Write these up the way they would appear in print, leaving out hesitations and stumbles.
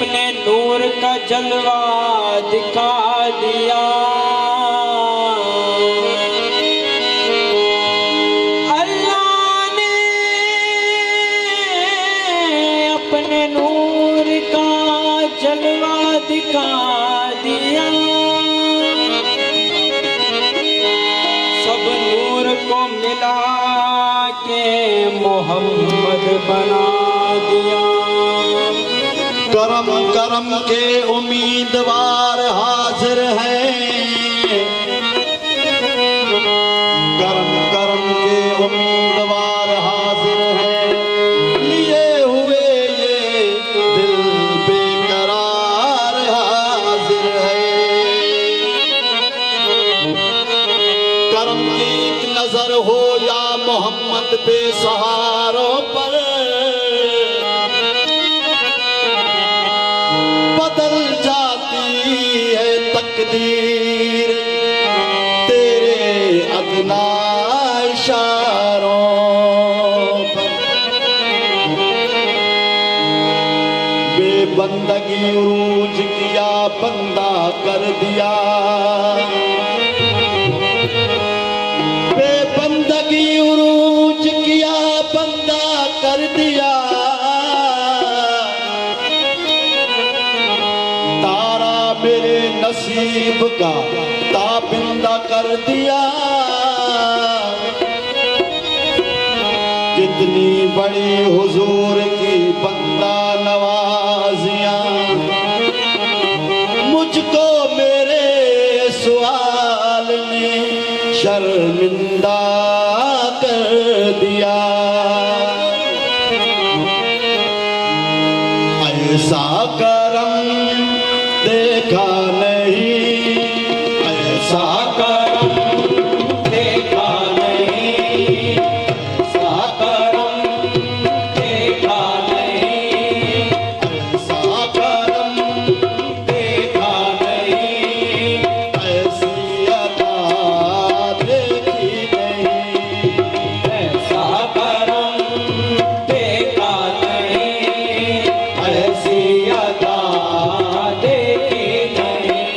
अपने नूर का जलवा दिखा दिया। अल्लाह ने अपने नूर का जलवा दिखा दिया। सब नूर को मिला के मोहम्मद बना दिया। करम करम के उम्मीदवार हाजिर हैं, करम करम के उम्मीदवार हाजिर हैं, लिए हुए ये दिल बेकरार हाजिर है। करम की एक नजर हो या मोहम्मद बेसहारों पर, बदल जाती है तकदीर तेरे अदना इशारों पर। बेबंदगी उरूज किया बंदा कर दिया, बेबंदगी उरूज किया बंदा कर दिया। मेरे नसीब का ताबिंदा कर दिया। कितनी बड़ी हुजूर की बंदा नवाजियां, मुझको मेरे सवाल ने शर्मिंदा कर दिया। ऐसा करम देखा नहीं, ऐसा करम देखा नहीं, ऐसा करम देखा नहीं, ऐसा करम देखा नहीं, ऐसी अता देखी नहीं, ऐसा करम देखा नहीं, ऐसी अता देखी नहीं।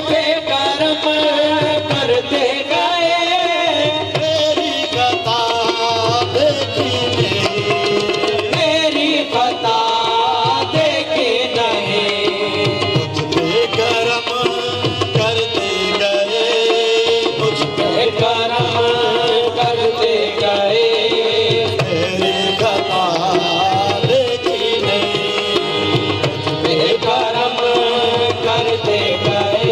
पे कर्म करते गए, मेरी कथा देखी नहीं, मेरी खता देखी नहीं। मुझ पे कर्म करते गए, मुझ पे कर्म करते गए, मेरी कथा देखी नहीं, कर्म करते गए।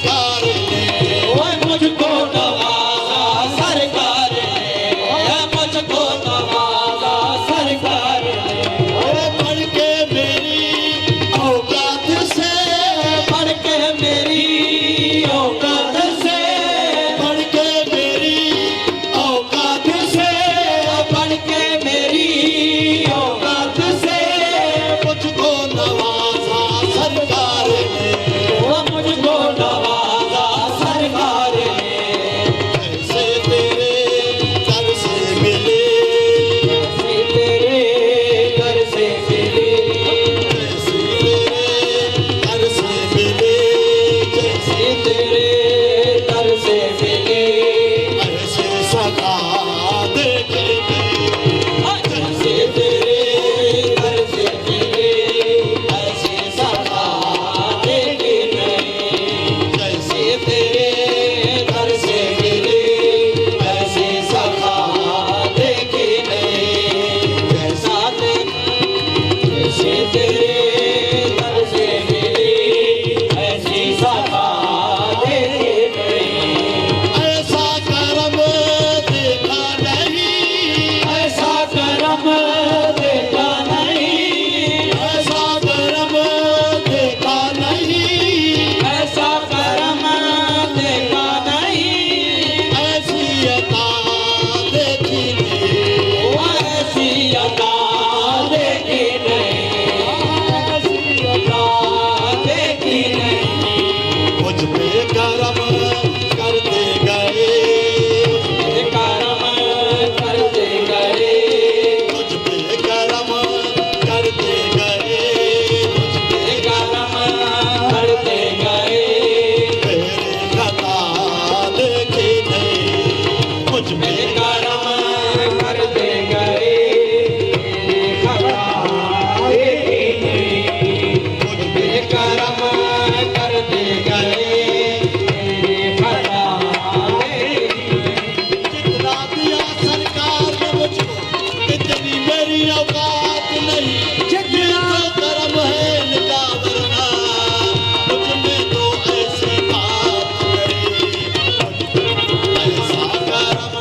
सरकार ने ओए मुझको नवाजा सरकार ने, मुझको नवाजा सरकार ने। अरे बढ़ के मेरी औकात से, बढ़ के मेरी औकात से, बढ़ के मेरी औकात से, बढ़ के मेरी औकात से, मुझको नवाजा सरकार ने। वो मुझको नवाजा सरकार ने। ऐसे तेरे दर से मिले, ऐसे तेरे घर से मिली, ऐसे तेरे दर से मिले, जैसे ऐसे तेरे घर से मिली, ऐसे सखा देखे ऐसे तेरे घर से मिली, ऐसे सखा देखी नहीं। जैसे ऐसे तेरे घर से मिली, ऐसे सखा देखी नहीं। जैसा जैसे तेरे घर से मिली, ऐसी सखा देखी नहीं। ऐसा करम देखा नहीं, ऐसा करम देखा नहीं, ऐसा करम देखा नहीं, ऐसा करम देखा नहीं। ऐसी अता देखी नहीं। वो ऐसी अदा देखी नहीं, ऐसी अदा देखी नहीं। मुझ पे करम करते गए, करम करते गए, मुझ पे करम करते गए, करम करते गए। मेरे खता देखी नहीं। मुझ पे करम करते गए, खता देखी नहीं। करम करते गए, खता देखी नहीं। जितना दिया सरकार ने मुझको, इतनी मेरी औकात नहीं। जितना करम है इनका, वरना मुझ में तो ऐसी बात नहीं। ऐसा करम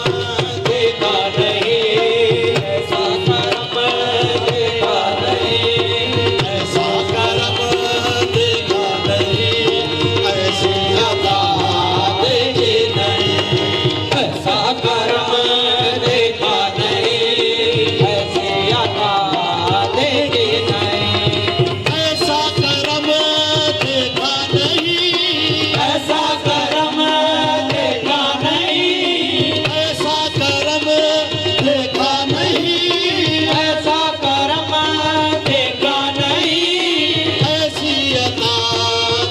देखा नहीं, ऐसा करम देखा नहीं। ऐसा करम देखा नहीं, ऐसी अदा देखी नहीं। ऐसा करम देखा नहीं, ऐसी अदा देखी नहीं। ऐसा करम देखा नहीं, ऐसा करम देखा नहीं, ऐसा करम देखा नहीं, ऐसा करम देखा नहीं। ऐसी अता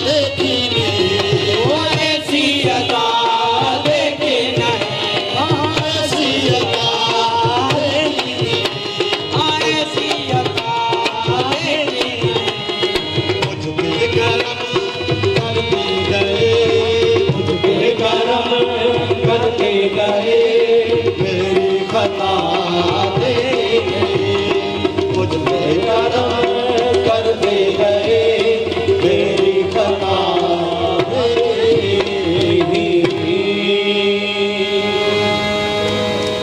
देखी नहीं। वो ऐसी अदा देखी नहीं, ऐसी अता देखी नहीं। ऐसी अदा देखी नहीं। मुझ पे करम करते गए, मुझ पे करम करते गए,